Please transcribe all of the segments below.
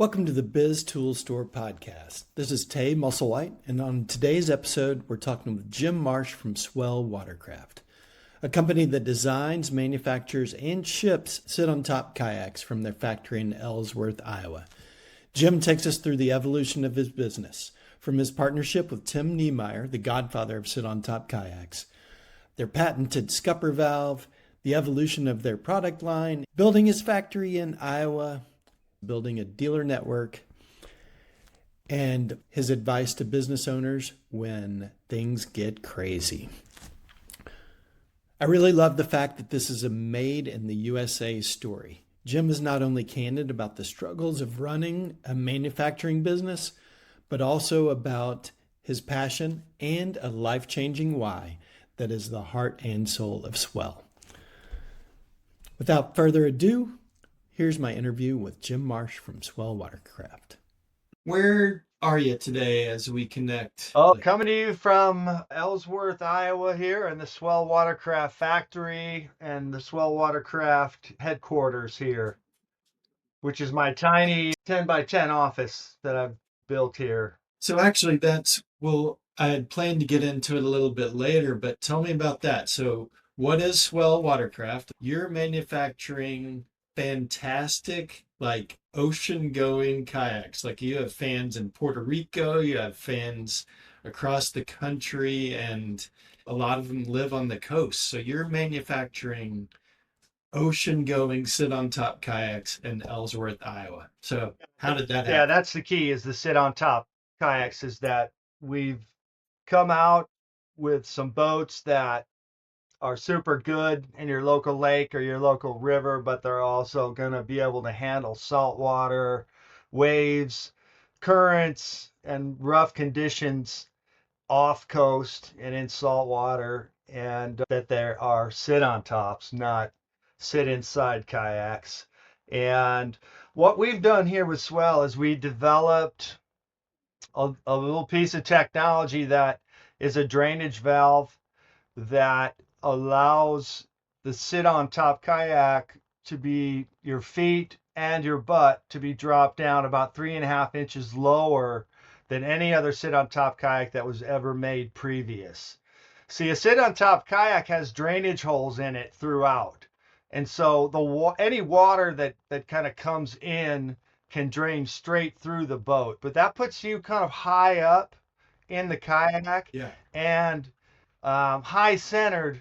Welcome to the Biz Tool Store podcast. This is Tay Musselwhite, and on today's episode, we're talking with Jim Marsh from Swell Watercraft, a company that designs, manufactures, and ships sit-on-top kayaks from their factory in Ellsworth, Iowa. Jim takes us through the evolution of his business, from his partnership with Tim Niemeyer, the godfather of sit-on-top kayaks, their patented scupper valve, the evolution of their product line, building his factory in Iowa, building a dealer network, and his advice to business owners when things get crazy. I really love the fact that this is a made in the USA story. Jim is not only candid about the struggles of running a manufacturing business, but also about his passion and a life-changing why that is the heart and soul of Swell. Without further ado, here's my interview with Jim Marsh from Swell Watercraft. Where are you today as we connect? Coming to you from Ellsworth, Iowa here in the Swell Watercraft factory and the Swell Watercraft headquarters here, which is my tiny 10 by 10 office that I've built here. So actually I had planned to get into it a little bit later, but tell me about that. So what is Swell Watercraft? You're manufacturing fantastic, like ocean-going kayaks. Like you have fans in Puerto Rico, you have fans across the country, and a lot of them live on the coast. So you're manufacturing ocean-going sit-on-top kayaks in Ellsworth, Iowa. So how did that happen? Yeah, that's the key, is the sit-on-top kayaks, is that we've come out with some boats that are super good in your local lake or your local river, but they're also going to be able to handle salt water, waves, currents, and rough conditions off coast and in salt water, and that there are sit on tops, not sit inside kayaks. And what we've done here with Swell is we developed a little piece of technology that is a drainage valve that allows the sit-on-top kayak to be your feet and your butt to be dropped down about 3.5 inches lower than any other sit-on-top kayak that was ever made previous. See, a sit-on-top kayak has drainage holes in it throughout. And so any water that kind of comes in can drain straight through the boat. But that puts you kind of high up in the kayak. Yeah. And high centered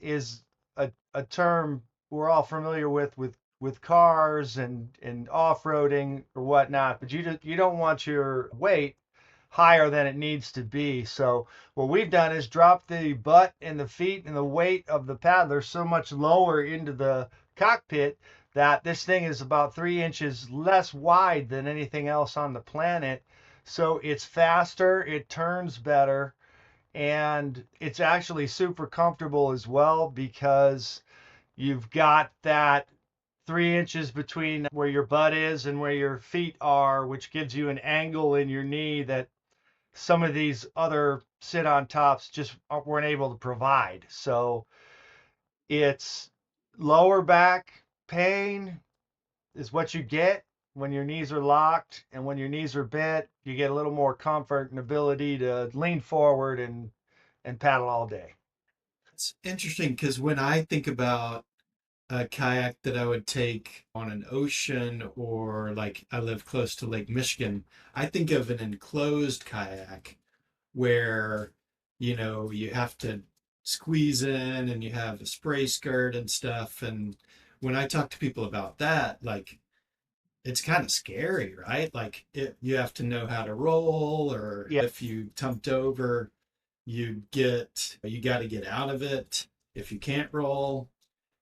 is a term we're all familiar with cars and off-roading or whatnot, but you don't want your weight higher than it needs to be. So what we've done is drop the butt and the feet and the weight of the paddler so much lower into the cockpit that this thing is about 3 inches less wide than anything else on the planet. So it's faster, it turns better, and it's actually super comfortable as well, because you've got that 3 inches between where your butt is and where your feet are, which gives you an angle in your knee that some of these other sit-on tops just weren't able to provide. So it's lower back pain is what you get when your knees are locked, and when your knees are bent, you get a little more comfort and ability to lean forward and paddle all day. It's interesting because when I think about a kayak that I would take on an ocean, or like I live close to Lake Michigan, I think of an enclosed kayak where, you have to squeeze in and you have a spray skirt and stuff. And when I talk to people about that, like, it's kind of scary, right? Like you have to know how to roll, or if you tumped over, you got to get out of it if you can't roll.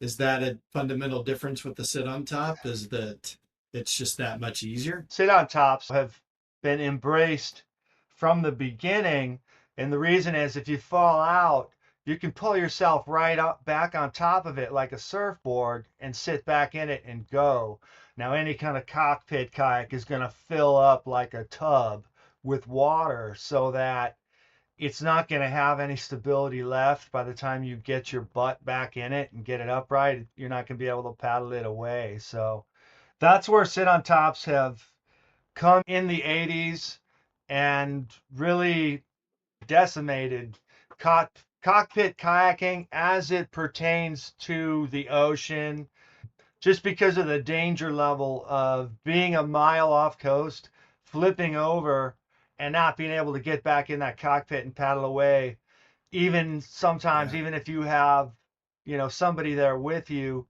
Is that a fundamental difference with the sit on top? Is that it's just that much easier? Sit on tops have been embraced from the beginning. And the reason is, if you fall out, you can pull yourself right up back on top of it like a surfboard and sit back in it and go. Now, any kind of cockpit kayak is going to fill up like a tub with water, so that it's not going to have any stability left by the time you get your butt back in it and get it upright. You're not going to be able to paddle it away. So that's where sit on tops have come in the 80s and really decimated cockpit kayaking as it pertains to the ocean, just because of the danger level of being a mile off coast, flipping over, and not being able to get back in that cockpit and paddle away. Even sometimes, Yeah. even if you have, somebody there with you,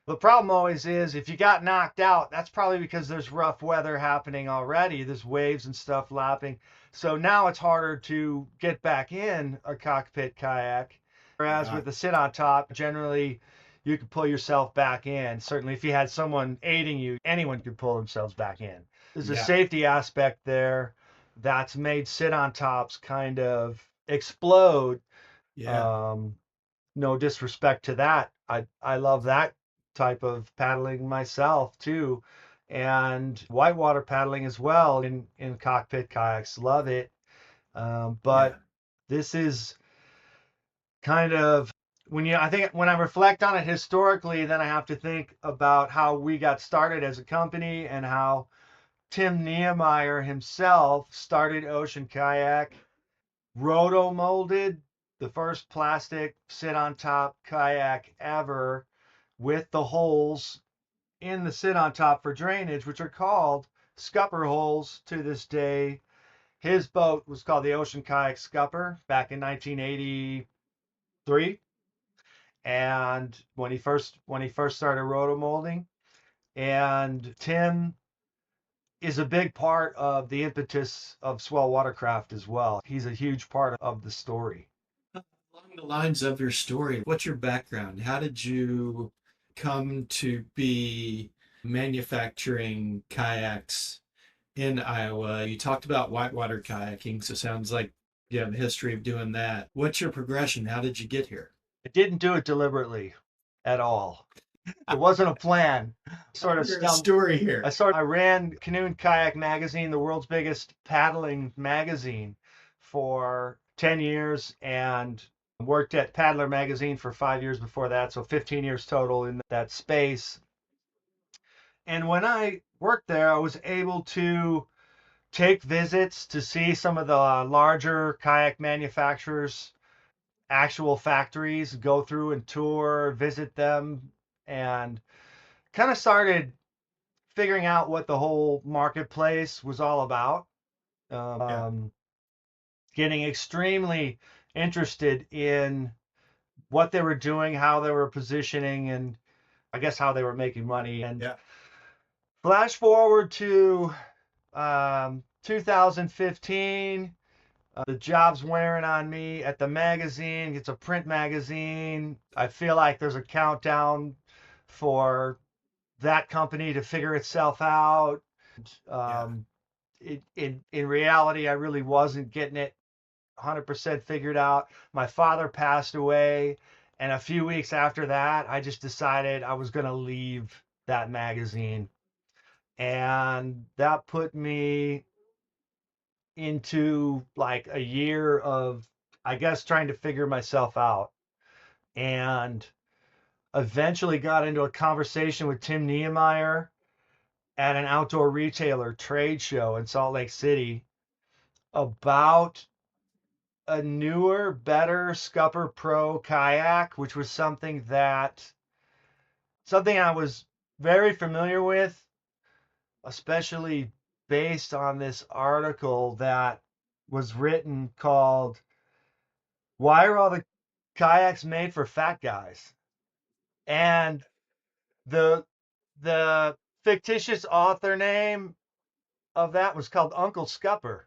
the problem always is if you got knocked out, that's probably because there's rough weather happening already. There's waves and stuff lapping. So now it's harder to get back in a cockpit kayak. Whereas Yeah. with the sit on top, generally you could pull yourself back in. Certainly if you had someone aiding you, anyone could pull themselves back in. There's a Yeah. safety aspect there that's made sit on tops kind of explode. Yeah. Um, no disrespect to that. I love that type of paddling myself too, and whitewater paddling as well in cockpit kayaks. Love it. Yeah. But this is kind of I think when I reflect on it historically, then I have to think about how we got started as a company and how Tim Niemeyer himself started Ocean Kayak, roto molded the first plastic sit on top kayak ever with the holes in the sit on top for drainage, which are called scupper holes to this day. His boat was called the Ocean Kayak Scupper back in 1983. And when he first started roto molding, and Tim is a big part of the impetus of Swell Watercraft as well. He's a huge part of the story. Along the lines of your story, what's your background? How did you come to be manufacturing kayaks in Iowa? You talked about whitewater kayaking, so it sounds like you have a history of doing that. What's your progression? How did you get here? I didn't do it deliberately at all. It wasn't a plan. I Sort of hear a stumbled. story here. I ran Canoe and Kayak magazine, the world's biggest paddling magazine, for 10 years, and worked at Paddler magazine for 5 years before that, so 15 years total in that space. And when I worked there, I was able to take visits to see some of the larger kayak manufacturers, actual factories, go through and tour, visit them, and kind of started figuring out what the whole marketplace was all about. Yeah. Um, Getting extremely interested in what they were doing, how they were positioning, and I guess how they were making money. And Yeah. flash forward to 2015. The job's wearing on me at the magazine. It's a print magazine. I feel like there's a countdown for that company to figure itself out. Yeah. Um, in reality, I really wasn't getting it 100% figured out. My father passed away, and a few weeks after that, I just decided I was going to leave that magazine, and that put me into like a year of, I guess, trying to figure myself out, and eventually got into a conversation with Tim Niemeyer at an outdoor retailer trade show in Salt Lake City about a newer, better Scupper Pro kayak, which was something I was very familiar with, especially based on this article that was written called "Why Are All the Kayaks Made for Fat Guys?" And the the fictitious author name of that was called Uncle Scupper,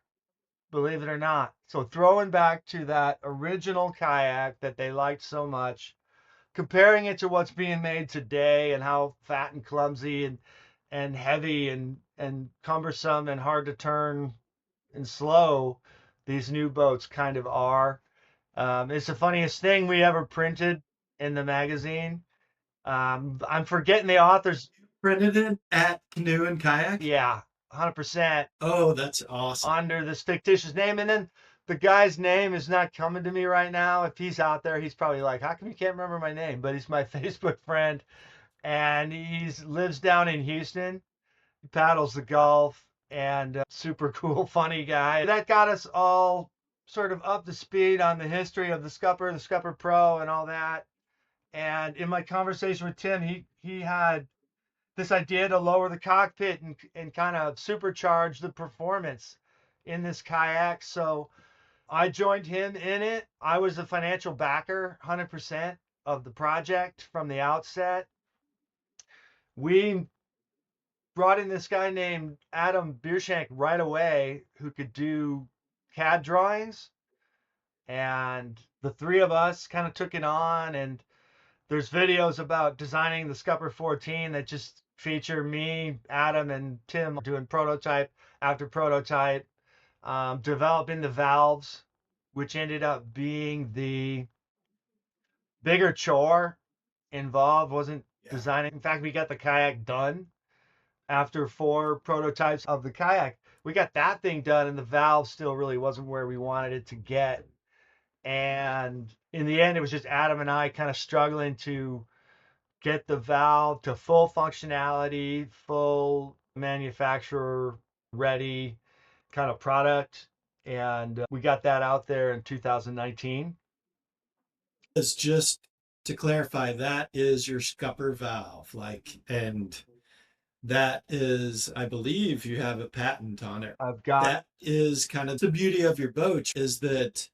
believe it or not. So throwing back to that original kayak that they liked so much, comparing it to what's being made today and how fat and clumsy and heavy and cumbersome and hard to turn and slow these new boats kind of are. It's the funniest thing we ever printed in the magazine. I'm forgetting the author's. Printed it at Canoe and Kayak? Yeah, 100% Oh, that's awesome. under this fictitious name. And then the guy's name is not coming to me right now. If he's out there, he's probably like, how come you can't remember my name? But he's my Facebook friend, and he lives down in Houston. He paddles the Gulf, and super cool, funny guy. That got us all sort of up to speed on the history of the Scupper Pro, and all that. And in my conversation with Tim, he had this idea to lower the cockpit and kind of supercharge the performance in this kayak. So I joined him in it. I was the financial backer, 100% of the project from the outset. We brought in this guy named Adam Biershank right away who could do CAD drawings. And the three of us kind of took it on. And there's videos about designing the Scupper 14 that just feature me, Adam, and Tim doing prototype after prototype, developing the valves, which ended up being the bigger chore involved. Wasn't Yeah. designing. In fact, we got the kayak done after 4 prototypes of the kayak. We got that thing done, and the valve still really wasn't where we wanted it to get. And in the end, it was just Adam and I kind of struggling to get the valve to full functionality, full manufacturer ready kind of product. And we got that out there in 2019. It's just to clarify, that is your scupper valve, and that is, I believe you have a patent on it. I've got That is kind of the beauty of your boat, is that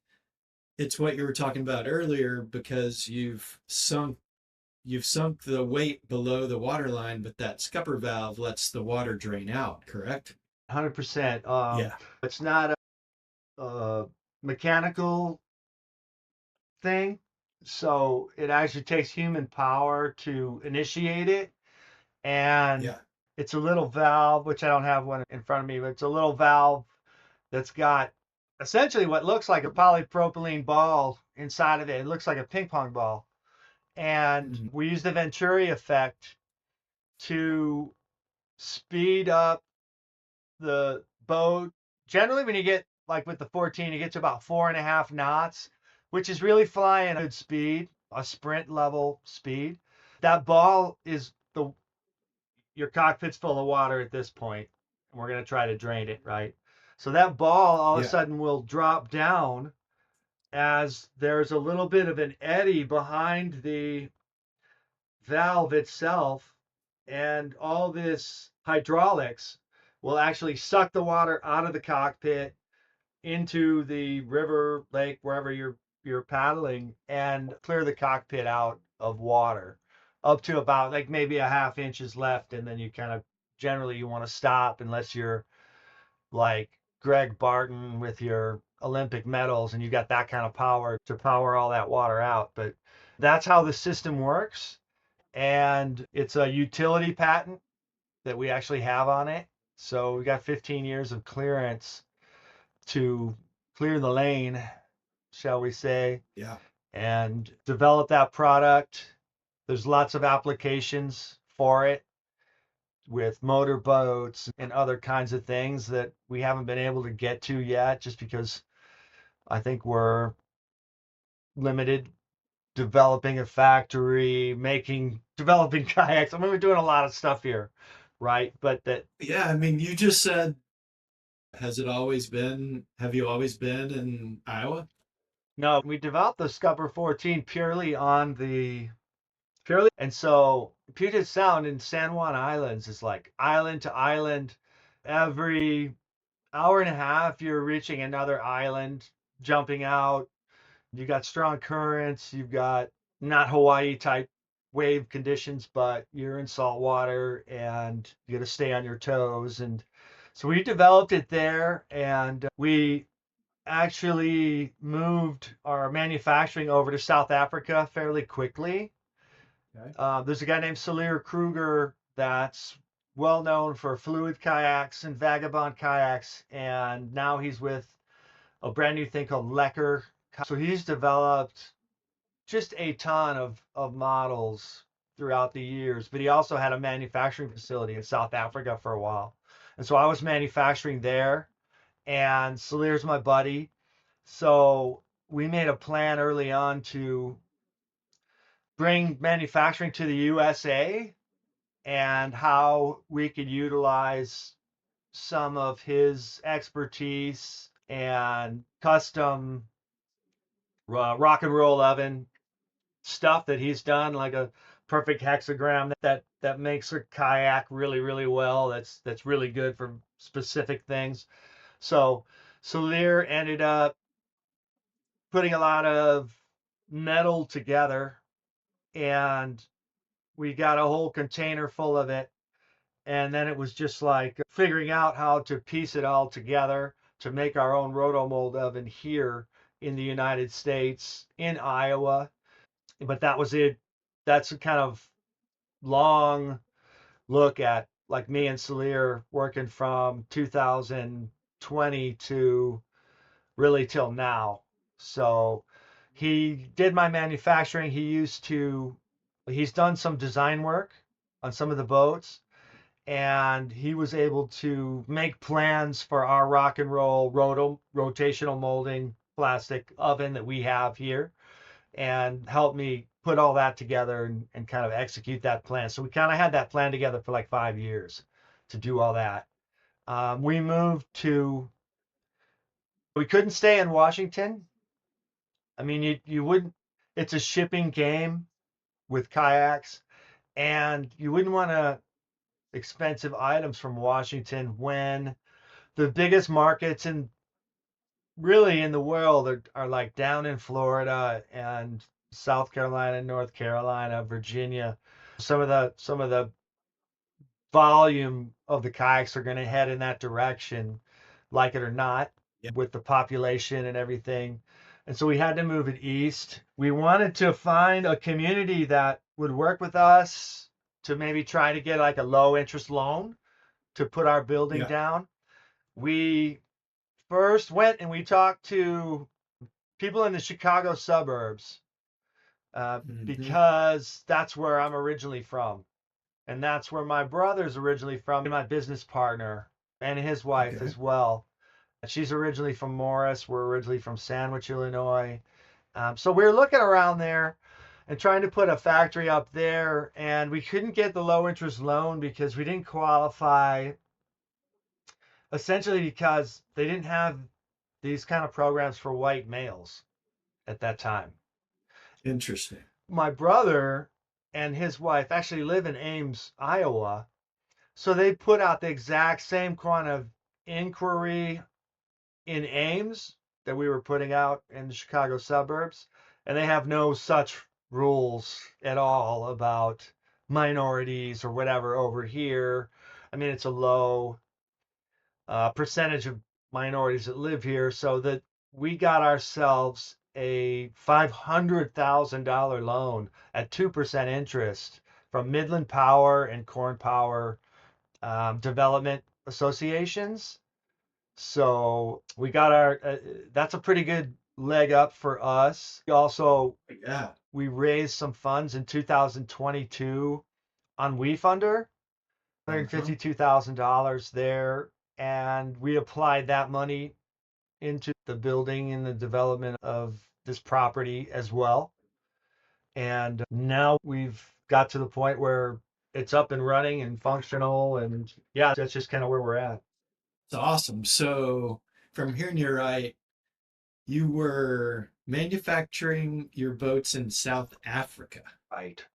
it's what you were talking about earlier, because you've sunk the weight below the water line, but that scupper valve lets the water drain out, correct? 100%. Yeah. It's not a mechanical thing. So it actually takes human power to initiate it. And Yeah. it's a little valve, which I don't have one in front of me, but it's a little valve that's got essentially what looks like a polypropylene ball inside of it. It looks like a ping pong ball. And Mhm. we use the Venturi effect to speed up the boat. Generally, when you get like with the 14, you get to about 4.5 knots, which is really flying a good speed, a sprint level speed. That ball is your cockpit's full of water at this point, and we're going to try to drain it, right? So that ball all of a Yeah. sudden will drop down as there's a little bit of an eddy behind the valve itself, and all this hydraulics will actually suck the water out of the cockpit into the river, lake, wherever you're paddling, and clear the cockpit out of water up to about like maybe a half inches left, and then you kind of generally you want to stop unless you're like Greg Barton with your Olympic medals and you got that kind of power to power all that water out. But that's how the system works. And it's a utility patent that we actually have on it. So we got 15 years of clearance to clear the lane, shall we say, Yeah. and develop that product. There's lots of applications for it with motorboats and other kinds of things that we haven't been able to get to yet just because I think we're limited developing a factory, developing kayaks. I mean, we're doing a lot of stuff here, right? But that Yeah. I mean, you just said, have you always been in Iowa? no, we developed the Scupper 14 purely, and so Puget Sound in San Juan Islands is like island to island. Every hour and a half, you're reaching another island, jumping out. You got strong currents. You've got not Hawaii type wave conditions, but you're in salt water and you got to stay on your toes. And so we developed it there, and we actually moved our manufacturing over to South Africa fairly quickly. Okay. There's a guy named Salir Kruger that's well known for fluid kayaks and vagabond kayaks, and now he's with a brand new thing called Lecker. So he's developed just a ton of models throughout the years, but he also had a manufacturing facility in South Africa for a while. And so I was manufacturing there, and Salir's my buddy. So we made a plan early on to bring manufacturing to the USA and how we could utilize some of his expertise and custom rock and roll oven stuff that he's done, like a perfect hexagram that makes a kayak really well. That's really good for specific things. So Lear ended up putting a lot of metal together, and we got a whole container full of it. And then it was just like figuring out how to piece it all together to make our own rotomold oven here in the United States, in Iowa. But that was it. That's a kind of long look at like me and Salir working from 2020 to really till now. So he did my manufacturing. He's done some design work on some of the boats, and he was able to make plans for our rock and roll rotational molding plastic oven that we have here, and help me put all that together and kind of execute that plan. So we kind of had that plan together for like 5 years to do all that. We moved to, we couldn't stay in Washington. I mean, you wouldn't, it's a shipping game with kayaks, and you wouldn't want to expensive items from Washington when the biggest markets in really in the world are like down in Florida and South Carolina, North Carolina, Virginia. Some of the volume of the kayaks are going to head in that direction, like it or not, Yeah. with the population and everything. And so we had to move it east. We wanted to find a community that would work with us to maybe try to get like a low interest loan to put our building Yeah. down. We first went and we talked to people in the Chicago suburbs, Hmm. because that's where I'm originally from. And that's where my brother's originally from, my business partner and his wife Okay. as well. She's originally from Morris. We're originally from Sandwich, Illinois. So we were looking around there and trying to put a factory up there. And we couldn't get the low interest loan because we didn't qualify, essentially because they didn't have these kind of programs for white males at that time. Interesting. My brother and his wife actually live in Ames, Iowa. So they put out the exact same kind of inquiry in Ames that we were putting out in the Chicago suburbs. And they have no such rules at all about minorities or whatever over here. I mean, it's a low percentage of minorities that live here. So that we got ourselves a $500,000 loan at 2% interest from Midland Power and Corn Power development associations. So we got that's a pretty good leg up for us. Also, Yeah. we raised some funds in 2022 on WeFunder, Uh-huh. $152,000 there. And we applied that money into the building and the development of this property as well. And now we've got to the point where it's up and running and functional. And yeah, that's just kind of where we're at. It's awesome. So, from hearing you right, you were manufacturing your boats in South Africa Right.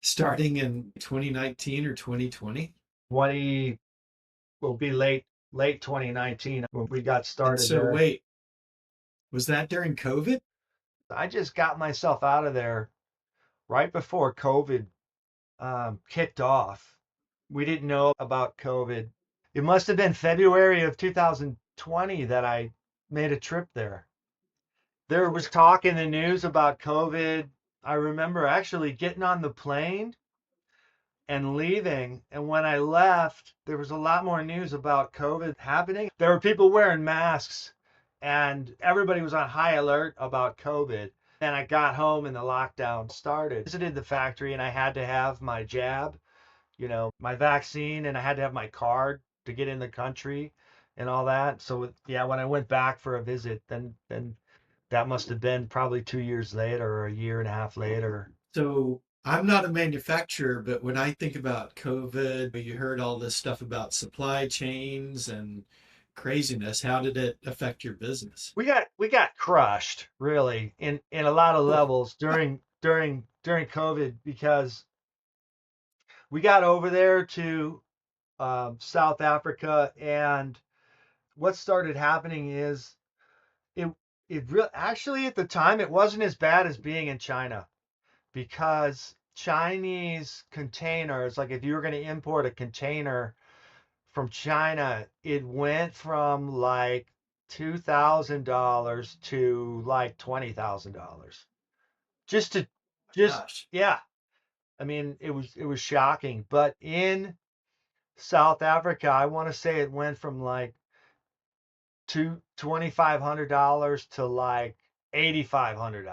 starting in 2019 or 2020. 20 will be late 2019 when we got And started so, there. wait, was that during COVID? I just got myself out of there right before COVID kicked off. We didn't know about COVID. It must have been February of 2020 that I made a trip there. There was talk in the news about COVID. I remember actually getting on the plane and leaving. And when I left, there was a lot more news about COVID happening. There were people wearing masks, and everybody was on high alert about COVID. And I got home and the lockdown started. Visited the factory and I had to have my jab, my vaccine, and I had to have my card to get in the country and all that. So yeah, when I went back for a visit, then that must have been probably 2 years later or a year and a half later. So, I'm not a manufacturer, but when I think about COVID, you heard all this stuff about supply chains and craziness. How did it affect your business? We got crushed really in a lot of Oh, levels during COVID because we got over there to South Africa, and what started happening is it actually at the time it wasn't as bad as being in China, because Chinese containers, like if you were going to import a container from China, it went from like $2,000 to like $20,000. Just to my just gosh. Yeah. I mean, it was shocking. But in South Africa, I want to say it went from like $2,500 to like $8,500.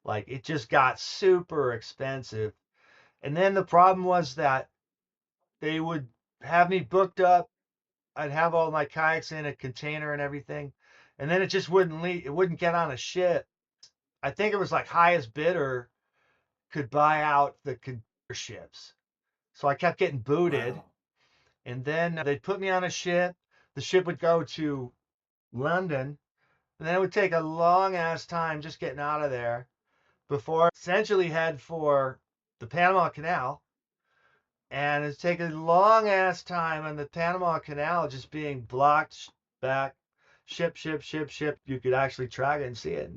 Like it just got super expensive. And then the problem was that they would have me booked up. I'd have all my kayaks in a container and everything, and then it just wouldn't leave. It wouldn't get on a ship. I think it was like highest bidder could buy out the container ships. So I kept getting booted, Wow. and then they'd put me on a ship. The ship would go to London, and then it would take a long ass time just getting out of there before I essentially head for the Panama Canal. And it's taken a long ass time on the Panama Canal just being blocked back, ship, ship, ship, ship. You could actually track it and see it,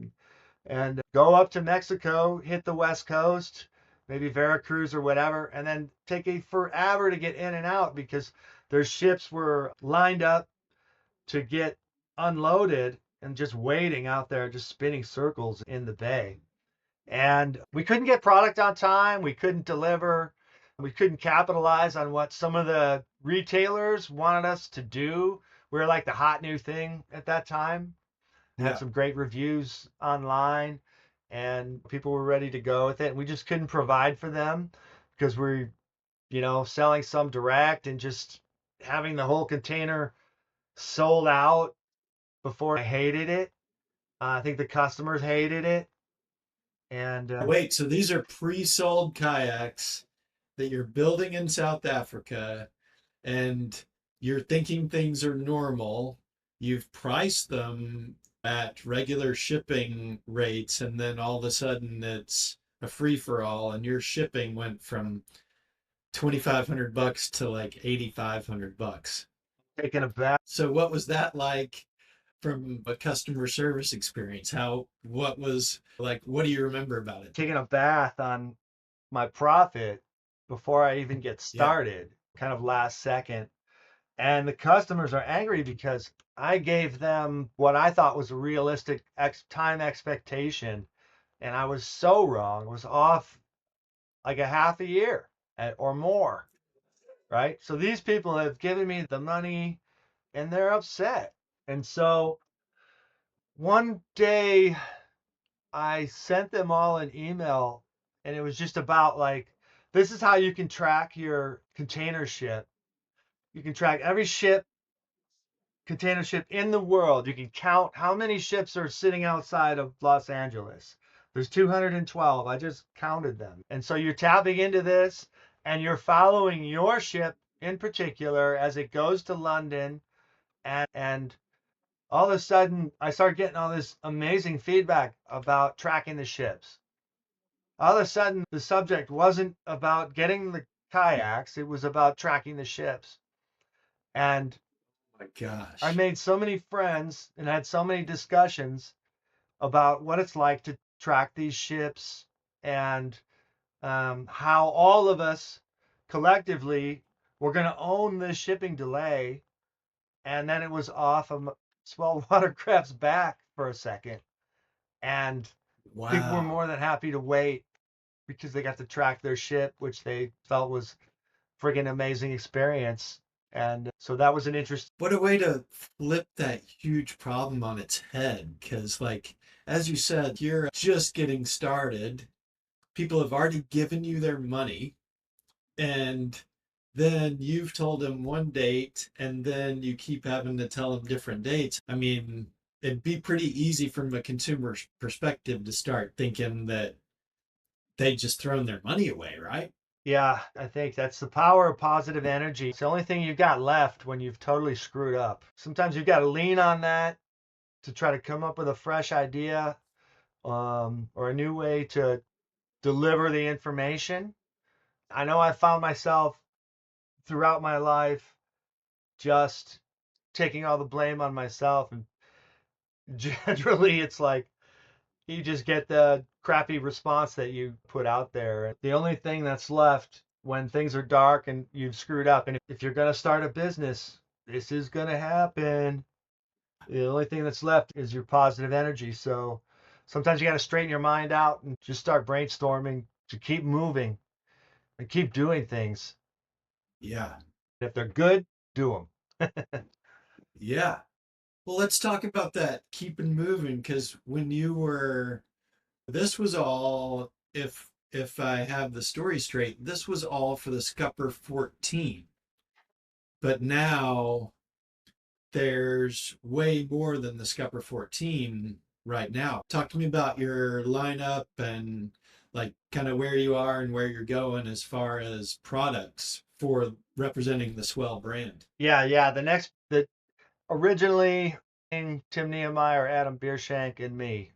and go up to Mexico, hit the West Coast, maybe Veracruz or whatever, and then take a forever to get in and out because their ships were lined up to get unloaded and just waiting out there, just spinning circles in the bay. And we couldn't get product on time. We couldn't deliver. We couldn't capitalize on what some of the retailers wanted us to do. We were like the hot new thing at that time. Had Yeah. some great reviews online, and people were ready to go with it. And we just couldn't provide for them because we're, selling some direct and just having the whole container sold out before I hated it. I think the customers hated it. And Wait, so these are pre-sold kayaks that you're building in South Africa and you're thinking things are normal. You've priced them at regular shipping rates, and then all of a sudden it's a free for all, and your shipping went from 2,500 bucks to like 8,500 bucks. taking a bath. So what was that like from a customer service experience? What was like, what do you remember about it? Taking a bath on my profit before I even get Yeah. started, kind of last second. And the customers are angry because I gave them what I thought was a realistic time expectation. And I was so wrong. It was off like a half a year or more. Right. So these people have given me the money and they're upset. And so one day I sent them all an email, and it was just about like, this is how you can track your container ship. You can track every container ship in the world. You can count how many ships are sitting outside of Los Angeles. There's 212. I just counted them. And so you're tapping into this and you're following your ship in particular as it goes to London. And all of a sudden, I started getting all this amazing feedback about tracking the ships. All of a sudden, the subject wasn't about getting the kayaks, it was about tracking the ships. And Oh my I gosh. made so many friends and had so many discussions about what it's like to track these ships, and how all of us collectively were going to own this shipping delay. And then it was off of Swell Watercraft's back for a second. And people were Wow. more than happy to wait because they got to track their ship, which they felt was friggin' amazing experience. And so that was an interesting. What a way to flip that huge problem on its head. Because, like, as you said, you're just getting started. People have already given you their money, and then you've told them one date, and then you keep having to tell them different dates. I mean, it'd be pretty easy from a consumer perspective to start thinking that they just thrown their money away, right? Yeah, I think that's the power of positive energy. It's the only thing you've got left when you've totally screwed up. Sometimes you've got to lean on that to try to come up with a fresh idea, or a new way to deliver the information. I know I found myself throughout my life just taking all the blame on myself, and generally it's like you just get the crappy response that you put out there. The only thing that's left when things are dark and you've screwed up, and if you're going to start a business, this is going to happen. The only thing that's left is your positive energy. So sometimes you got to straighten your mind out and just start brainstorming to keep moving and keep doing things. Yeah. If they're good, do them. Yeah. Well, let's talk about that keeping moving because when you were this was all if I have the story straight, this was all for the Scupper 14. But now there's way more than the Scupper 14 right now. Talk to me about your lineup and like kind of where you are and where you're going as far as products for representing the Swell brand. Yeah. The originally Tim Nehemiah, Adam Biershank, and me.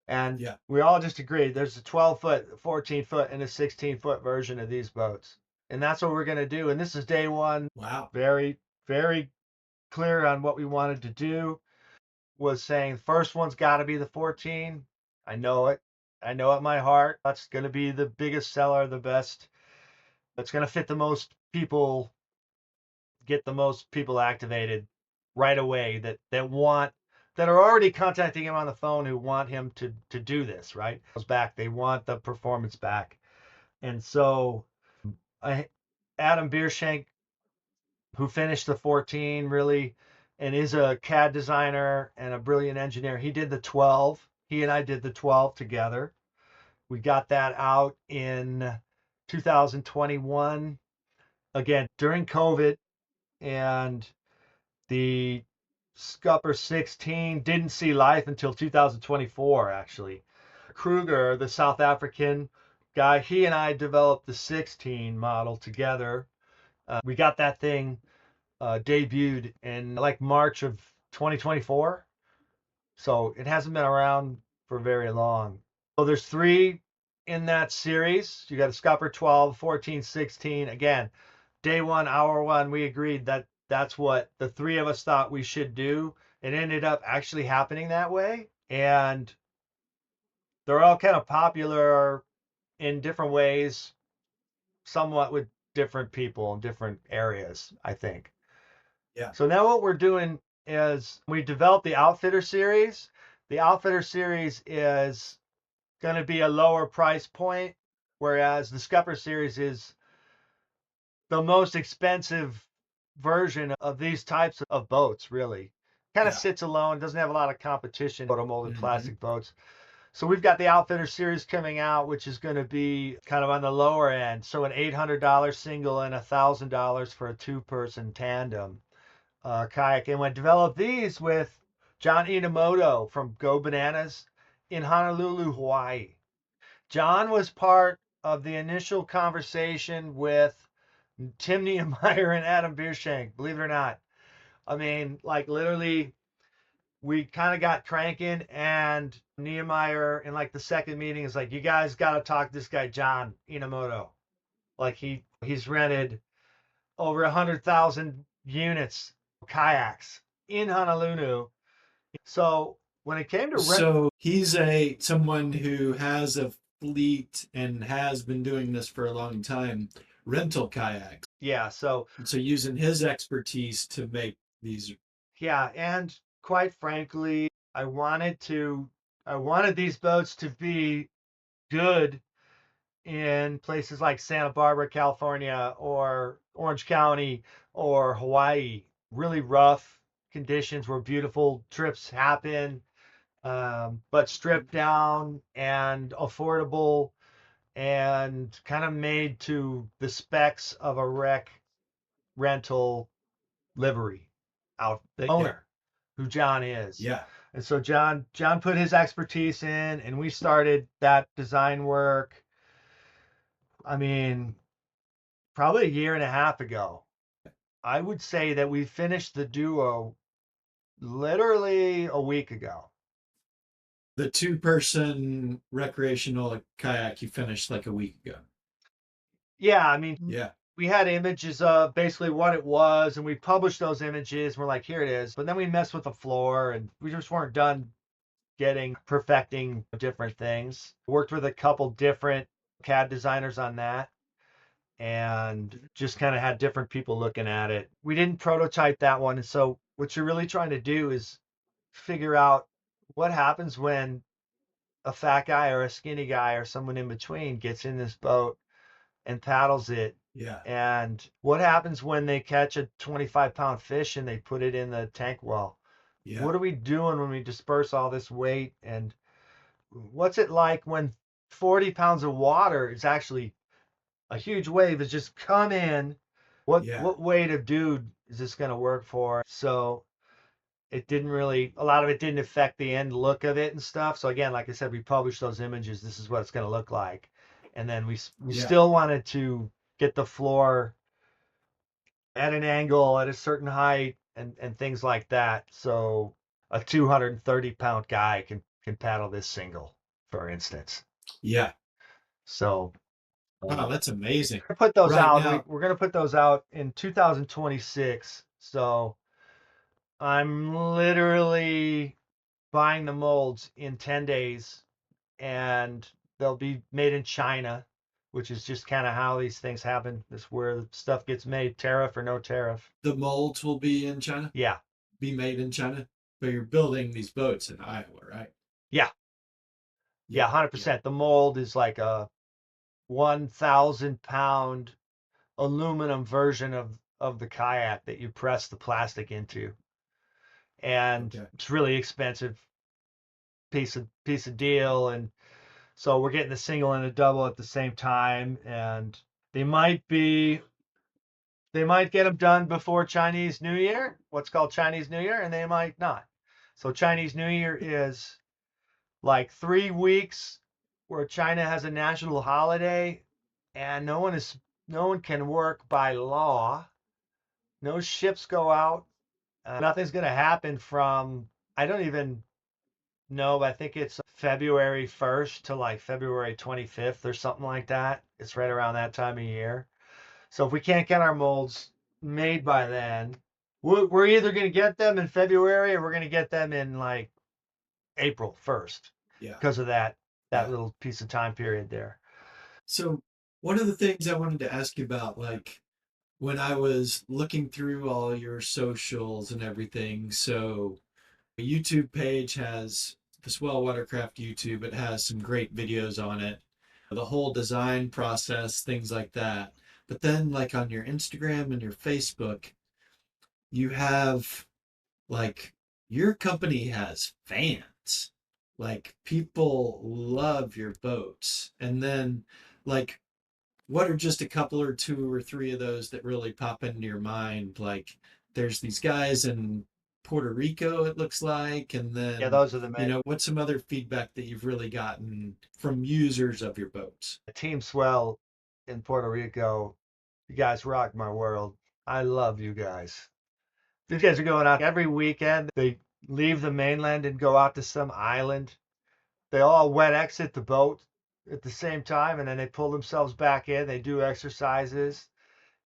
And Yeah. we all just agreed there's a 12-foot, 14-foot, and a 16-foot version of these boats. And that's what we're going to do. And this is day one. Wow. Very, very clear on what we wanted to do. Was saying first one's got to be the 14. I know it. I know it in my heart. That's going to be the biggest seller, the best. That's going to fit the most people, get the most people activated right away that are already contacting him on the phone who want him to do this, right? Back. They want the performance back. And so I Adam Biershank, who finished the 14 really and is a CAD designer and a brilliant engineer, he did the 12. He and I did the 12 together. We got that out in 2021, again during COVID, and the Scupper 16 didn't see life until 2024, actually. Kruger, the South African guy, he and I developed the 16 model together. We got that thing debuted in like March of 2024. So it hasn't been around for very long. So there's three in that series. You got a Scupper 12, 14, 16. Again, day one, hour one, we agreed that that's what the three of us thought we should do. It ended up actually happening that way. And they're all kind of popular in different ways, somewhat with different people in different areas, I think. Yeah. So now what we're doing is we developed the Outfitter series. The Outfitter series is going to be a lower price point, whereas the Scupper series is the most expensive version of these types of boats, really. Kind of Yeah. sits alone, doesn't have a lot of competition, molded Mm-hmm. plastic boats. So we've got the Outfitter series coming out, which is going to be kind of on the lower end. So an $800 single and $1,000 for a two-person tandem kayak. And we developed these with John Inamoto from Go Bananas in Honolulu, Hawaii. John was part of the initial conversation with Tim Nehemiah and Adam Biershank, believe it or not. I mean, like literally, we kind of got cranking, and Nehemiah in like the second meeting is like, "You guys got to talk to this guy John Inamoto. Like he's rented over 100,000 units kayaks in Honolulu." So when it came to So he's a someone who has a fleet and has been doing this for a long time, rental kayaks. yeah, so So using his expertise to make these. yeah, and quite frankly, I wanted these boats to be good in places like Santa Barbara, California, or Orange County, or Hawaii. Really rough conditions where beautiful trips happen, but stripped down and affordable and kind of made to the specs of a wreck rental livery out the Yeah. owner, who John is. Yeah. And so John put his expertise in, and we started that design work. I mean, probably a year and a half ago. I would say that we finished the duo literally a week ago. The two-person recreational kayak you finished like a week ago. Yeah, I mean, Yeah. we had images of basically what it was, and we published those images. We're like, here it is. But then we messed with the floor, and we just weren't done perfecting different things. Worked with a couple different CAD designers on that, and just kind of had different people looking at it. We didn't prototype that one. And so what you're really trying to do is figure out what happens when a fat guy or a skinny guy or someone in between gets in this boat and paddles it. Yeah. And what happens when they catch a 25-pound fish and they put it in the tank well? Yeah. What are we doing when we disperse all this weight? And what's it like when 40 pounds of water is actually a huge wave has just come in? What weight of dude is this going to work for? So it didn't really, a lot of it didn't affect the end look of it and stuff. So again, like I said, we published those images. This is what it's going to look like. And then we still wanted to get the floor at an angle at a certain height and things like that. So a 230-pound guy can paddle this single, for instance. Yeah. So Wow, that's amazing. put those Right out. now, We're going to put those out in 2026. So I'm literally buying the molds in 10 days, and they'll be made in China, which is just kind of how these things happen. This where stuff gets made, tariff or no tariff. the molds will be in China, Yeah. be made in China, but you're building these boats in Iowa, right? Yeah. Yeah. 100%. The mold is like a 1,000-pound aluminum version of the kayak that you press the plastic into. And it's really expensive piece of deal. And so we're getting the single and a double at the same time, and they might get them done before Chinese New Year, what's called Chinese New Year, and they might not. So Chinese New Year is like 3 weeks where China has a national holiday, and no one can work by law. No ships go out. Nothing's going to happen from, I don't even know, but I think it's February 1st to like February 25th or something like that. It's right around that time of year. So if we can't get our molds made by then, we're either going to get them in February or we're going to get them in like April 1st. Yeah. Because of that little piece of time period there. So one of the things I wanted to ask you about, like when I was looking through all your socials and everything, so the YouTube page has the Swell Watercraft YouTube. It has some great videos on it, the whole design process, things like that. But then, like on your Instagram and your Facebook, you have like your company has fans. Like people love your boats. And then, like, what are just a couple or two or three of those that really pop into your mind? Like, there's these guys in Puerto Rico, it looks like, and then Yeah, those are the main. what's some other feedback that you've really gotten from users of your boats? Team Swell in Puerto Rico, you guys rock my world. I love you guys. These guys are going out every weekend. They leave the mainland and go out to some island. They all wet exit the boat at the same time, and then they pull themselves back in. They do exercises.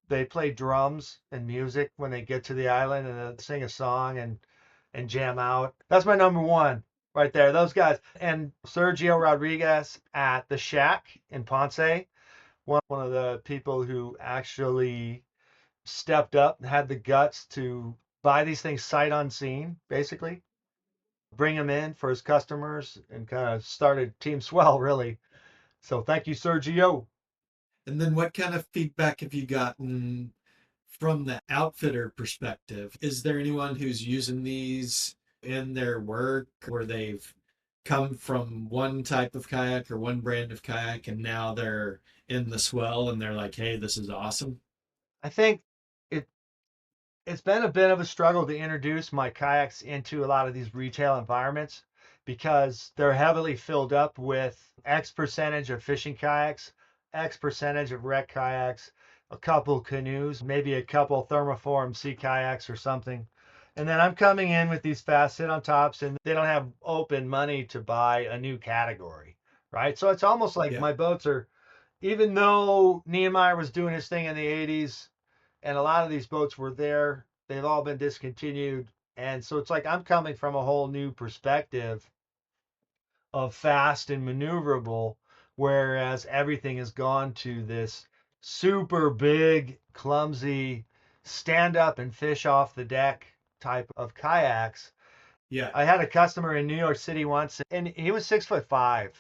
They play drums and music when they get to the island, and they sing a song and jam out. That's my number one right there. Those guys. And Sergio Rodriguez at the Shack in Ponce, one of the people who actually stepped up and had the guts to buy these things sight unseen, basically, bring them in for his customers, and kind of started Team Swell, really. So thank you, Sergio. And then what kind of feedback have you gotten from the outfitter perspective? Is there anyone who's using these in their work where they've come from one type of kayak or one brand of kayak and now they're in the Swell and they're like, hey, this is awesome? I think it It's been a bit of a struggle to introduce my kayaks into a lot of these retail environments because they're heavily filled up with X percentage of fishing kayaks, X percentage of rec kayaks, a couple canoes, maybe a couple thermoform sea kayaks or something. And then I'm coming in with these fast sit on tops and they don't have open money to buy a new category, right? So it's almost like Yeah. my boats are, even though Nehemiah was doing his thing in the 80s, and a lot of these boats were there. They've all been discontinued. And so it's like I'm coming from a whole new perspective of fast and maneuverable, whereas everything has gone to this super big, clumsy, stand up and fish off the deck type of kayaks. Yeah. I had a customer in New York City once, and he was 6'5".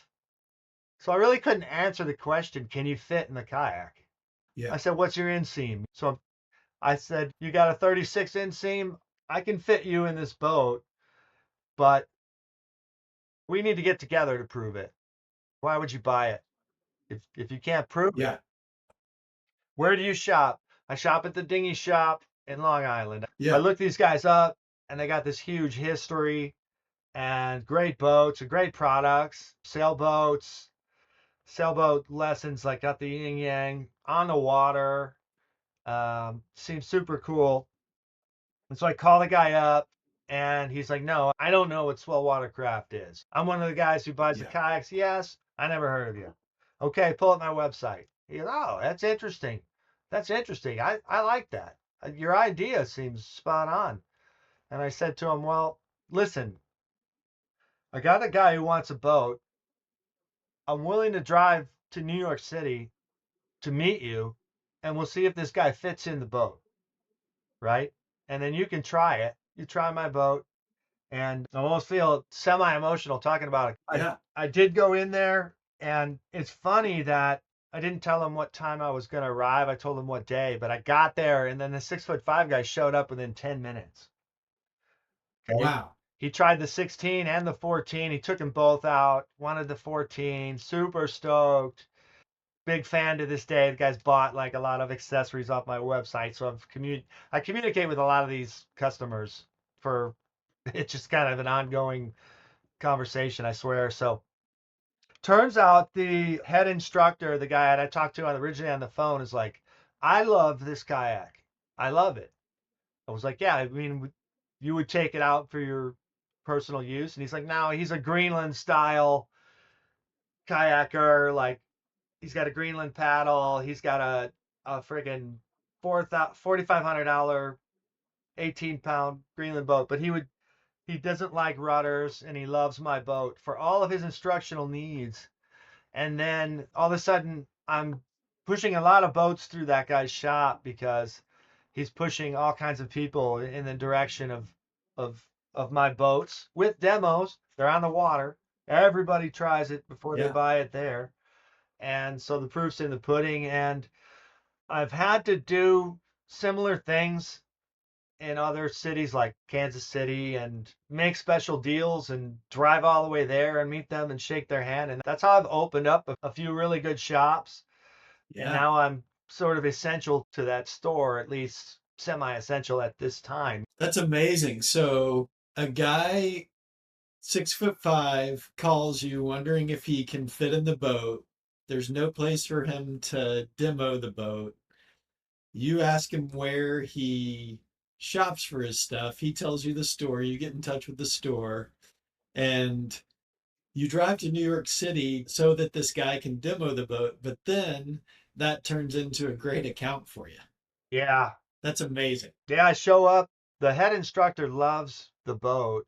So I really couldn't answer the question, can you fit in the kayak? Yeah. I said, what's your inseam? So I said, you got a 36 inseam? I can fit you in this boat, but we need to get together to prove it. Why would you buy it if you can't prove it? Yeah. Where do you shop? I shop at the dinghy shop in Long Island. I Yeah. looked these guys up and they got this huge history and great boats and great products, sailboats, sailboat lessons, like got the yin yang on the water. Seems super cool. And so I call the guy up and he's like, no, I don't know what Swell Watercraft is. I'm one of the guys who buys the Yeah. kayaks. Yes, I never heard of you. Okay, pull up my website. He goes, oh, that's interesting. That's interesting. I like that. Your idea seems spot on. And I said to him, well, listen, I got a guy who wants a boat. I'm willing to drive to New York City to meet you, and we'll see if this guy fits in the boat, right? And then you can try it. You try my boat and I almost feel semi emotional talking about it. Yeah. I did go in there, and it's funny that I didn't tell him what time I was going to arrive. I told him what day, but I got there, and then the 6'5" guy showed up within 10 minutes. Okay. Wow. He tried the 16 and the 14. He took them both out, wanted the 14, super stoked. Big fan to this day. The guy's bought like a lot of accessories off my website. So I communicate with a lot of these customers for it's just kind of an ongoing conversation, I swear. So turns out the head instructor, the guy that I talked to originally on the phone, is like, I love this kayak. I love it. I was like, yeah, I mean, you would take it out for your personal use. And he's like, no, he's a Greenland style kayaker. Like, he's got a Greenland paddle. He's got a friggin' $4,500, 18-pound Greenland boat. But he doesn't like rudders and he loves my boat for all of his instructional needs. And then all of a sudden, I'm pushing a lot of boats through that guy's shop because he's pushing all kinds of people in the direction of of my boats with demos. They're on the water. Everybody tries it before they Yeah. buy it there. And so the proof's in the pudding. And I've had to do similar things in other cities like Kansas City and make special deals and drive all the way there and meet them and shake their hand. And that's how I've opened up a few really good shops. And Yeah. now I'm sort of essential to that store, at least semi essential at this time. That's amazing. So a guy 6'5" calls you wondering if he can fit in the boat. There's no place for him to demo the boat. You ask him where he shops for his stuff. He tells you the store. You get in touch with the store and you drive to New York City so that this guy can demo the boat. But then that turns into a great account for you. Yeah. That's amazing. Yeah. I show up. The head instructor loves the boat.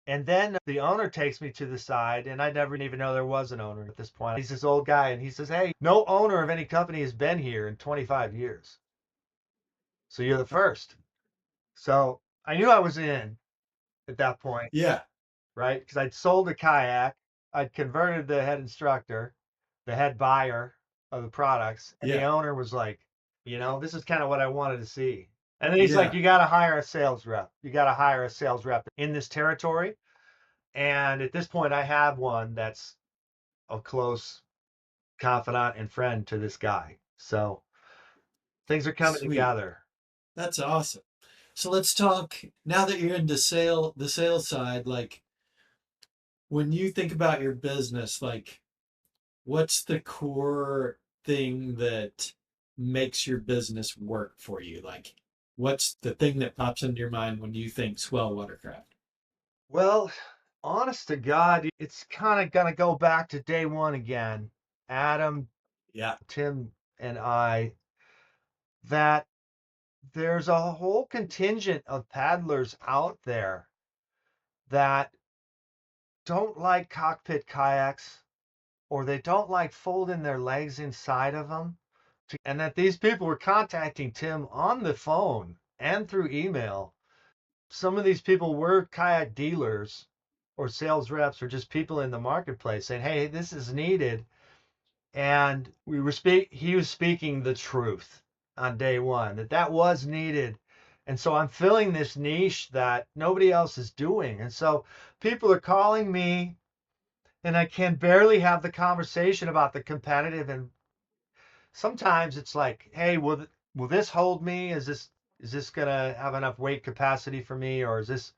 And then the owner takes me to the side, and I never even know there was an owner at this point. He's this old guy, and he says, hey, no owner of any company has been here in 25 years. So you're the first. So I knew I was in at that point, Yeah. right? Because I'd sold a kayak, I'd converted the head instructor, the head buyer of the products, and the Yeah. owner was like, this is kind of what I wanted to see. And then he's like, Yeah. you got to hire a sales rep. You got to hire a sales rep in this territory. And at this point, I have one that's a close confidant and friend to this guy. So things are coming Sweet. together. That's awesome. So let's talk now that you're into the sales side, like when you think about your business, like what's the core thing that makes your business work for you? Like what's the thing that pops into your mind when you think Swell Watercraft? Well, honest to God, it's kind of going to go back to day one again. Adam, Yeah. Tim, and I, that there's a whole contingent of paddlers out there that don't like cockpit kayaks or they don't like folding their legs inside of them. And that these people were contacting Tim on the phone and through email. Some of these people were kayak dealers or sales reps or just people in the marketplace saying, "Hey, this is needed." And he was speaking the truth on day one that was needed. And so I'm filling this niche that nobody else is doing. And so people are calling me and I can barely have the conversation about the competitive. And sometimes it's like, "Hey, will this hold me? Is this gonna have enough weight capacity for me, or is this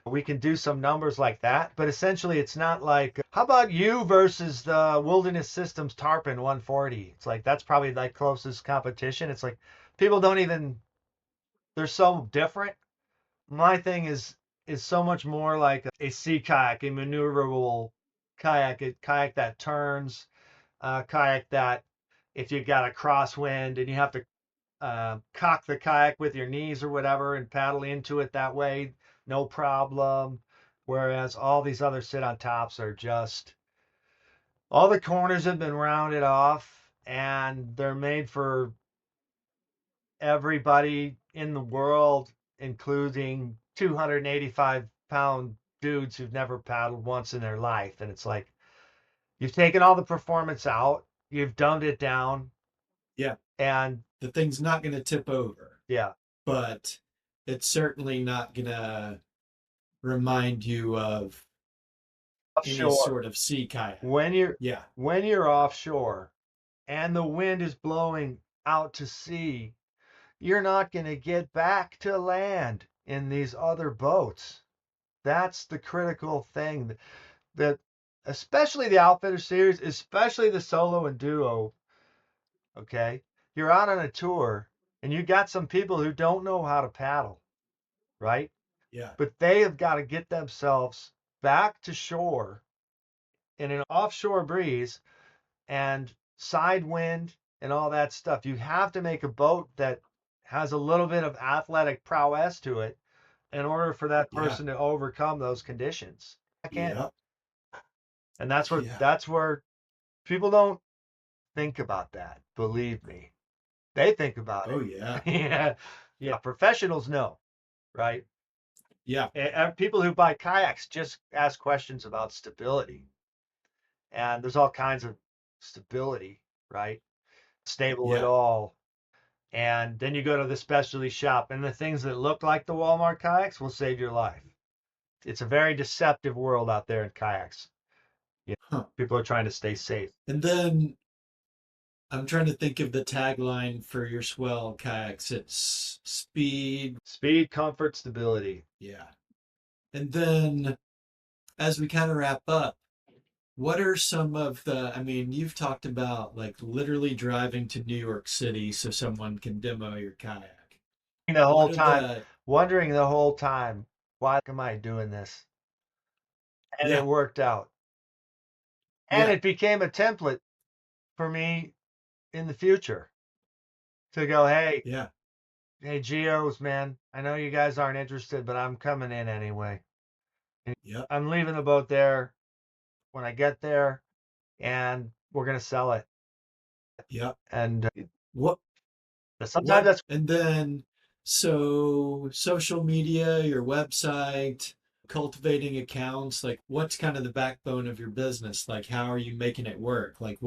we can do some numbers like that?" But essentially, it's not like, "How about you versus the Wilderness Systems Tarpon 140?" It's like that's probably like closest competition. It's like people don't even they're so different. My thing is so much more like a sea kayak, a maneuverable kayak, a kayak that turns, a kayak that if you got a crosswind and you have to cock the kayak with your knees or whatever and paddle into it that way, no problem. Whereas all these other sit on tops are just all the corners have been rounded off and they're made for everybody in the world, including 285-pound dudes who've never paddled once in their life. And it's like you've taken all the performance out, you've dumbed it down, Yeah. and The thing's not going to tip over, yeah, but it's certainly not going to remind you of any offshore. sort of sea kayak. When you're Yeah. when you're offshore and the wind is blowing out to sea, you're not going to get back to land in these other boats. That's the critical thing that especially the Outfitter series, especially the solo and duo, okay? You're out on a tour and you got some people who don't know how to paddle, right? Yeah. But they have got to get themselves back to shore in an offshore breeze and side wind and all that stuff. You have to make a boat that has a little bit of athletic prowess to it in order for that Yeah. person to overcome those conditions. I can't, Yeah. and that's where Yeah. people don't think about that. Believe me, they think about Oh it. yeah. Yeah, yeah. Professionals know, right? Yeah. And people who buy kayaks just ask questions about stability, and there's all kinds of stability, right? Stable at Yeah. all. And then you go to the specialty shop, and the things that look like the Walmart kayaks will save your life. It's a very deceptive world out there in kayaks. Yeah, Huh. people are trying to stay safe. And then I'm trying to think of the tagline for your Swell kayaks. It's speed. Speed, comfort, stability. Yeah. And then as we kind of wrap up, what are some of I mean, you've talked about like literally driving to New York City so someone can demo your kayak. The What whole are time, the, wondering the whole time, why am I doing this? And it yeah, worked out. And yeah, it became a template for me in the future to go, hey, yeah, hey, Geos, man, I know you guys aren't interested, but I'm coming in anyway. And yep, I'm leaving the boat there when I get there, and we're gonna sell it. yep. And What, sometimes that's and then, so social media, your website, cultivating accounts, like what's kind of the backbone of your business? Like, how are you making it work? Like,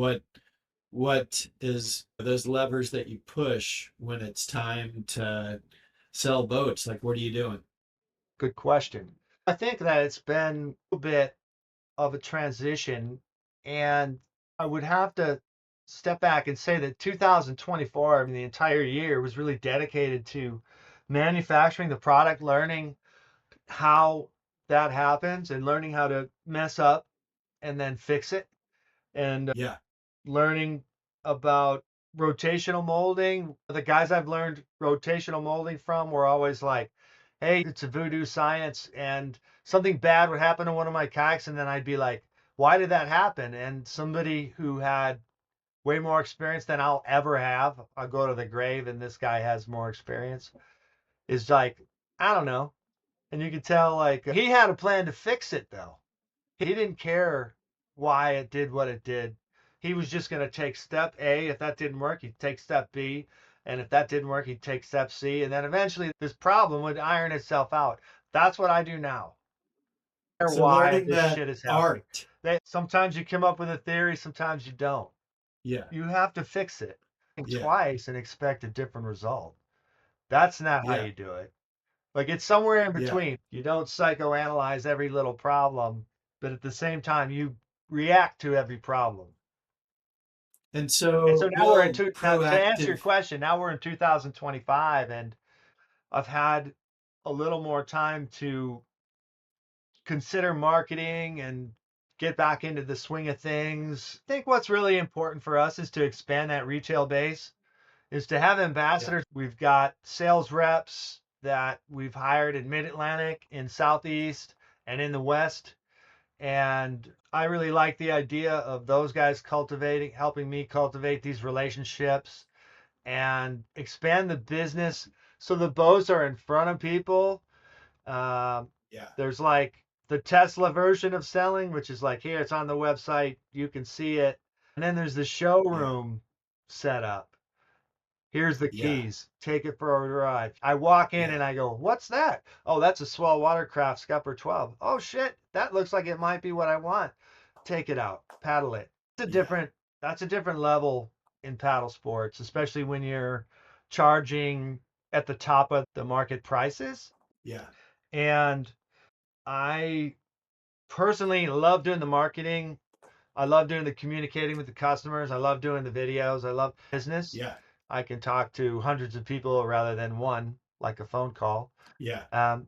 what is those levers that you push when it's time to sell boats? Like, what are you doing? a good question. I think that it's been a bit of a transition, and I would have to step back and say that 2024, I mean, the entire year was really dedicated to manufacturing the product, learning how that happens and learning how to mess up and then fix it, and Yeah. learning about rotational molding. The guys I've learned rotational molding from were always like, hey, it's a voodoo science. And something bad would happen to one of my kayaks. And then I'd be like, why did that happen? And somebody who had way more experience than I'll ever have, I'll go to the grave and this guy has more experience, is like, I don't know. And you could tell like he had a plan to fix it though. He didn't care why it did what it did. He was just going to take step A. If that didn't work, he'd take step B. And if that didn't work, he'd take step C. And then eventually this problem would iron itself out. That's what I do now. So Why learning this that shit is happening. art. Sometimes you come up with a theory, sometimes you don't. Yeah. You have to fix it Yeah. twice and expect a different result. That's not how Yeah. you do it. Like it's somewhere in Yeah. between. You don't psychoanalyze every little problem, but at the same time, you react to every problem. And And so so now we're in build now to answer your proactive. question, now we're in 2025 and I've had a little more time to consider marketing and get back into the swing of things. I think what's really important for us is to expand that retail base, is to have Yeah. ambassadors. We've got sales reps that we've hired in Mid-Atlantic, in Southeast, and in the West. And I really like the idea of those guys helping me cultivate these relationships and expand the business so the boats are in front of people. Um, Yeah. there's like the Tesla version of selling, which is like, here, it's on the website, you can see it. And then there's the Yeah. showroom setup. Here's the Yeah. keys. Take it for a drive. I walk in Yeah. and I go, what's that? Oh, that's a Swell Watercraft Scupper 12. Oh shit, that looks like it might be what I want. Take it out, paddle it. It's a Yeah. different that's a different level in paddle sports, especially when you're charging at the top of the market prices. Yeah. And I personally love doing the marketing. I love doing the communicating with the customers. I love doing the videos. I love business. Yeah. I can talk to hundreds of people rather than one, like a phone call. Yeah. Um,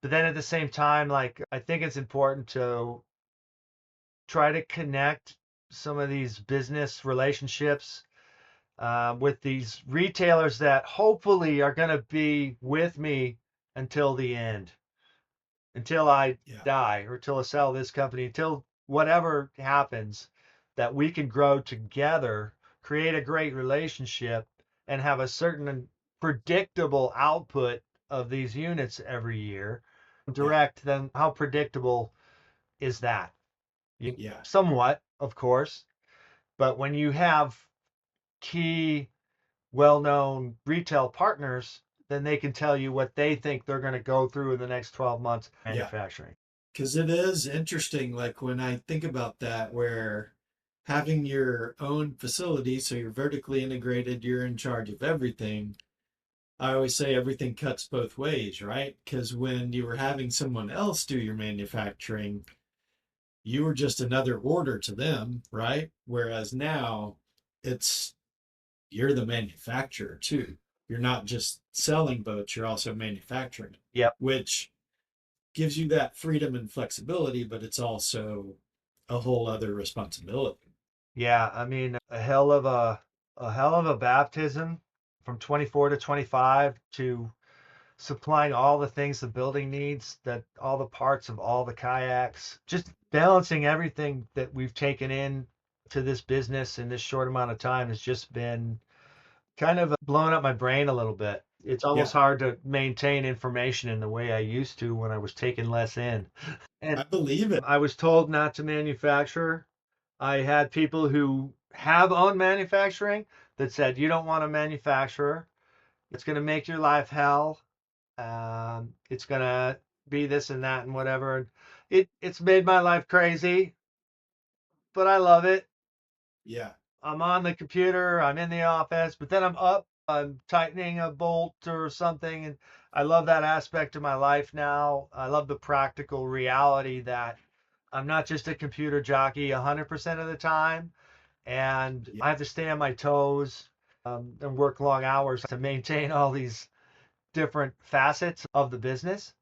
but then at the same time, like I think it's important to try to connect some of these business relationships with these retailers that hopefully are going to be with me until the end, until I Yeah. die or till I sell this company, until whatever happens, that we can grow together, create a great relationship, and have a certain predictable output of these units every year. Yeah. Direct, then how predictable is that? Yeah. Somewhat, of course, but when you have key, well known retail partners, then they can tell you what they think they're going to go through in the next 12 months Yeah. manufacturing. Because it is interesting, like when I think about that, where having your own facility, so you're vertically integrated, you're in charge of everything. I always say everything cuts both ways, right? Because when you were having someone else do your manufacturing, you were just another order to them, right? Whereas now it's you're the manufacturer too. You're not just selling boats, you're also manufacturing, Yep. which gives you that freedom and flexibility, but it's also a whole other responsibility. Yeah, I mean, a hell of a baptism from 24 to 25 to supplying all the things the building needs, that all the parts of all the kayaks, just balancing everything that we've taken in to this business in this short amount of time has just been kind of blowing up my brain a little bit. It's almost Yeah, hard to maintain information in the way I used to when I was taking less in. And I believe it. I was told not to manufacture. I had people who have owned manufacturing that said, you don't want a manufacturer. It's going to make your life hell. It's going to be this and that and whatever. And it's made my life crazy, but I love it. Yeah, I'm on the computer, I'm in the office, but then I'm up, I'm tightening a bolt or something. And I love that aspect of my life now. I love the practical reality that I'm not just a computer jockey 100% of the time. And yeah, I have to stay on my toes and work long hours to maintain all these different facets of the business.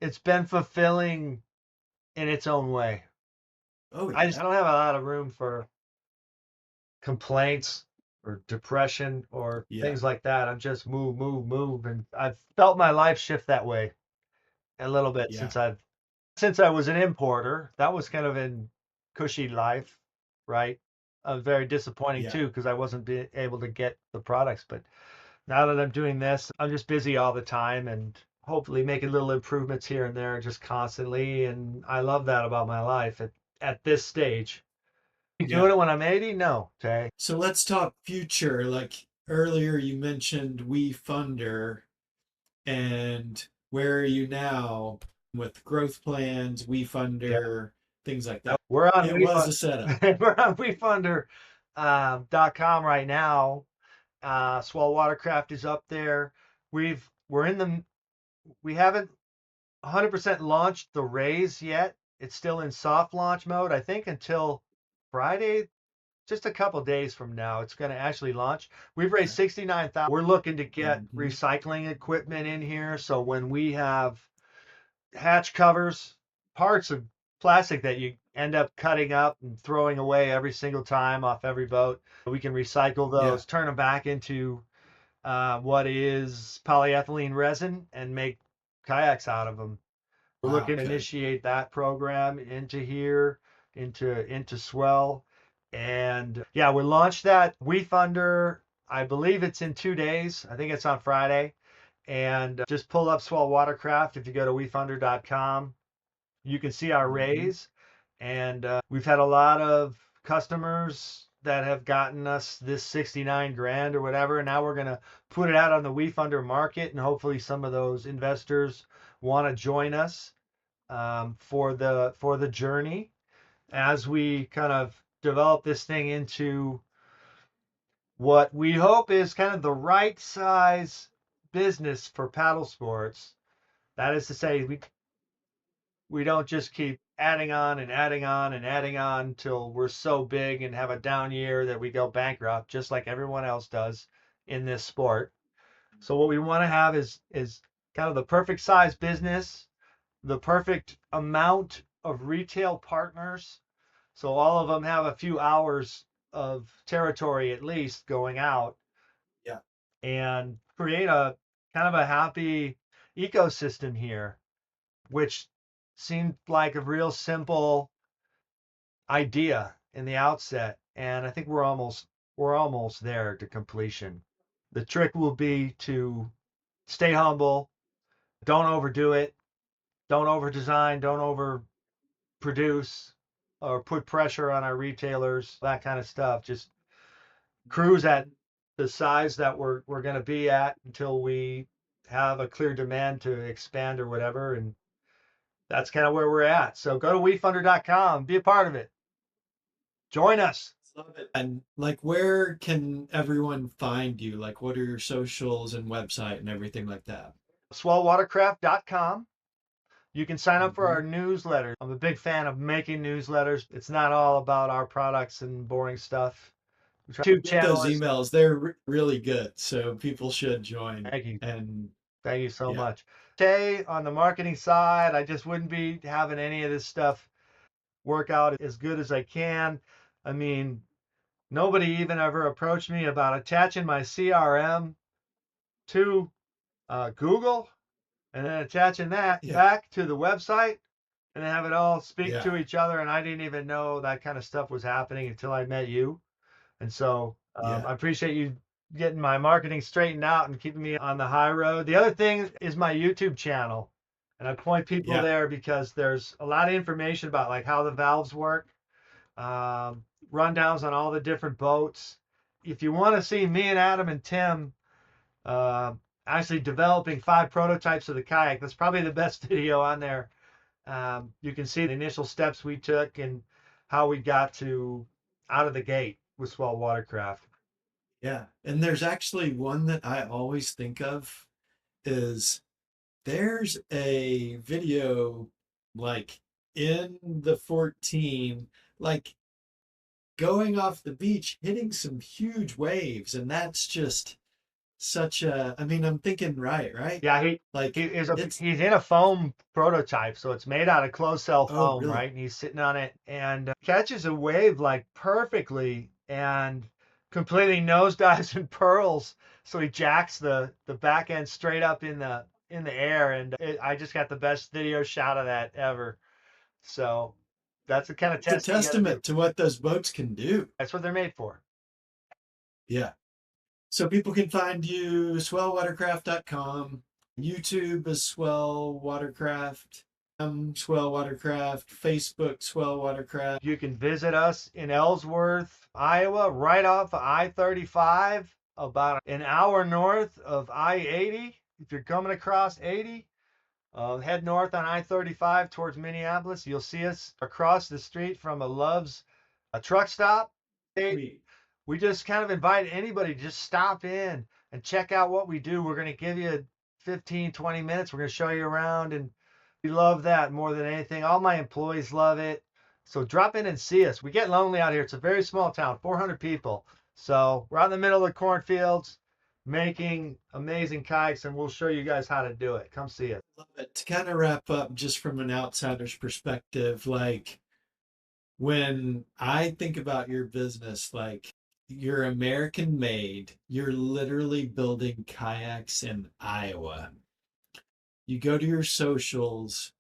It's been fulfilling in its own way. Oh I yeah. don't have a lot of room for complaints or depression or Yeah. things like that. I'm just move, move, move, and I've felt my life shift that way a little bit Yeah. since I was an importer. That was kind of in cushy life, right? Very disappointing Yeah. too because I wasn't able to get the products. But now that I'm doing this, I'm just busy all the time and hopefully making little improvements here and there just constantly. And I love that about my life at this stage. Be doing Yeah. it when I'm 80? No, Tay. So let's talk future. Like earlier you mentioned We Funder, and where are you now with growth plans, We Yeah. Funder, things like that? We're on It was a setup. We're on WeFunder.com right now. Swell Watercraft is up there. We're in the we haven't 100% launched the raise yet. It's still in soft launch mode. I think until Friday, just a couple days from now, it's going to actually launch. We've raised Okay. 69,000. We're looking to get Mm-hmm. recycling equipment in here, so when we have hatch covers, parts of plastic that you end up cutting up and throwing away every single time off every boat, we can recycle Yeah. those, turn them back into what is polyethylene resin, and make kayaks out of them. We're Wow. looking to Okay. initiate that program into here, into Swell. And yeah, we launched that WeFunder. I believe it's in 2 days. I think it's on Friday. And just pull up Swell Watercraft if you go to wefunder.com. You can see our Mm-hmm. raise. And we've had a lot of customers that have gotten us this 69 grand or whatever. And now we're going to put it out on the WeFunder market. And hopefully some of those investors want to join us for the journey as we kind of develop this thing into what we hope is kind of the right size business for paddle sports. That is to say, we don't just keep adding on and adding on and adding on till we're so big and have a down year that we go bankrupt, just like everyone else does in this sport. So what we want to have is kind of the perfect size business, the perfect amount of retail partners. So all of them have a few hours of territory at least going out Yeah. and create a kind of a happy ecosystem here, which seemed like a real simple idea in the outset. And I think we're almost there to completion. The trick will be to stay humble, don't overdo it, don't over design, don't over produce or put pressure on our retailers, that kind of stuff. Just cruise at the size that we're going to be at until we have a clear demand to expand or whatever. And that's kind of where we're at. So go to wefunder.com, be a part of it. Join us. Love it. And like, where can everyone find you? Like, what are your socials and website and everything like that? Swellwatercraft.com. You can sign up for Mm-hmm. our newsletter. I'm a big fan of making newsletters. It's not all about our products and boring stuff. YouTube Get channel those is emails. They're really good. So people should join. thank you. And Thank you so yeah. much. Tay, on the marketing side, I just wouldn't be having any of this stuff work out as good as I can. I mean, nobody even ever approached me about attaching my CRM to Google and then attaching that Yeah. back to the website and have it all speak Yeah. to each other. And I didn't even know that kind of stuff was happening until I met you. And so Yeah. I appreciate you getting my marketing straightened out and keeping me on the high road. The other thing is my YouTube channel. And I point people Yeah. there because there's a lot of information about like how the valves work, rundowns on all the different boats. If you want to see me and Adam and Tim uh, actually developing 5 prototypes of the kayak, that's probably the best video on there. You can see the initial steps we took and how we got to out of the gate with Swell Watercraft. Yeah. And there's actually one that I always think of is there's a video like in the 14, like going off the beach, hitting some huge waves. And that's just such a, I mean, I'm thinking right? Yeah, Like it's, he's in a foam prototype, so it's made out of closed cell oh, foam, really? right? And he's sitting on it and catches a wave like perfectly and completely nosedives and pearls. So he jacks the back end straight up in the air, and I just got the best video shot of that ever. So that's the kind of It's a testing you got to do. testament to what those boats can do. That's what they're made for. Yeah. So people can find you swellwatercraft.com. YouTube is Swell Watercraft. Swell Watercraft. Facebook Swell Watercraft. You can visit us in Ellsworth, Iowa, right off of I-35, about an hour north of I-80. If you're coming across 80, head north on I-35 towards Minneapolis. You'll see us across the street from a Love's a truck stop. Sweet. We just kind of invite anybody to just stop in and check out what we do. We're going to give you 15, 20 minutes. We're going to show you around, and we love that more than anything. All my employees love it. So drop in and see us. We get lonely out here. It's a very small town, 400 people. So we're out in the middle of the cornfields making amazing kayaks, and we'll show you guys how to do it. Come see us. Love it. To kind of wrap up, just from an outsider's perspective, like when I think about your business, like you're American made, you're literally building kayaks in Iowa. You go to your socials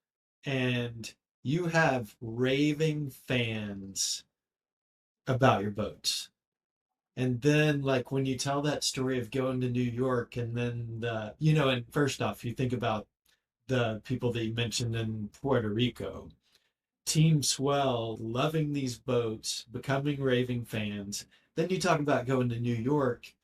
and you have raving fans about your boats. And then, like, when you tell that story of going to New York, and then and first off, you think about the people that you mentioned in Puerto Rico, Team Swell, loving these boats, becoming raving fans. Then you talk about going to New York,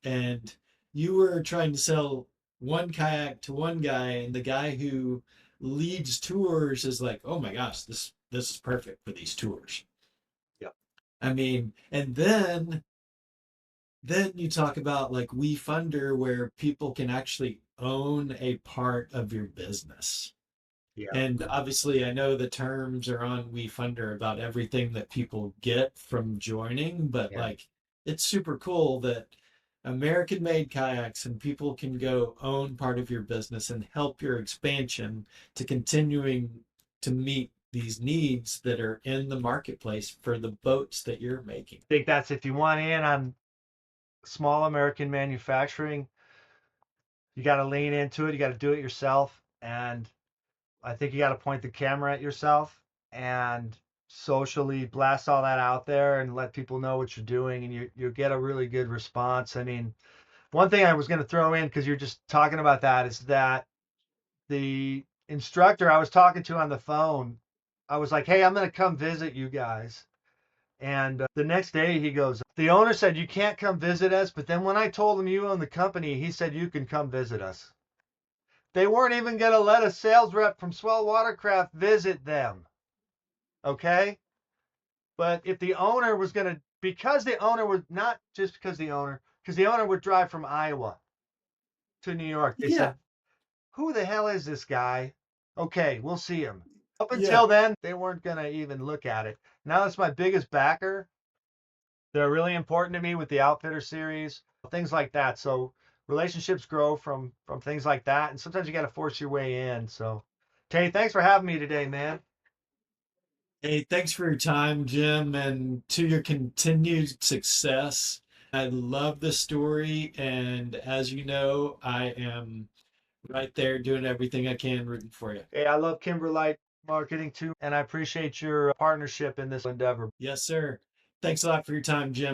and you were trying to sell one kayak to one guy, and the guy who leads tours is like, "Oh my gosh, this is perfect for these tours." Yeah. I mean, and then you talk about like WeFunder, where people can actually own a part of your business. Yeah. And obviously, I know the terms are on WeFunder about everything that people get from joining, but Yeah. like it's super cool that American made kayaks and people can go own part of your business and help your expansion to continuing to meet these needs that are in the marketplace for the boats that you're making. I think that's if you want in on small American manufacturing, you got to lean into it. You got to do it yourself. And I think you got to point the camera at yourself and socially blast all that out there and let people know what you're doing, and you get a really good response. I mean, one thing I was going to throw in because you're just talking about that is that the instructor I was talking to on the phone, I was like, "Hey, I'm going to come visit you guys." And the next day he goes, "The owner said you can't come visit us, but then when I told him you own the company, he said you can come visit us." They weren't even going to let a sales rep from Swell Watercraft visit them. Okay? But if the owner was going to, because the owner was not just because the owner would drive from Iowa to New York, they Yeah, said, "Who the hell is this guy? Okay, we'll see him." Up yeah. until then, they weren't going to even look at it. Now it's my biggest backer. They're really important to me with the Outfitter series, things like that. So relationships grow from things like that, and sometimes you got to force your way in. So, Tay, thanks for having me today, man. Hey, thanks for your time, Jim, and to your continued success. I love the story, and as you know, I am right there doing everything I can rooting for you. Hey, I love Kimberlite Marketing too, and I appreciate your partnership in this endeavor. Yes, sir. Thanks a lot for your time, Jim.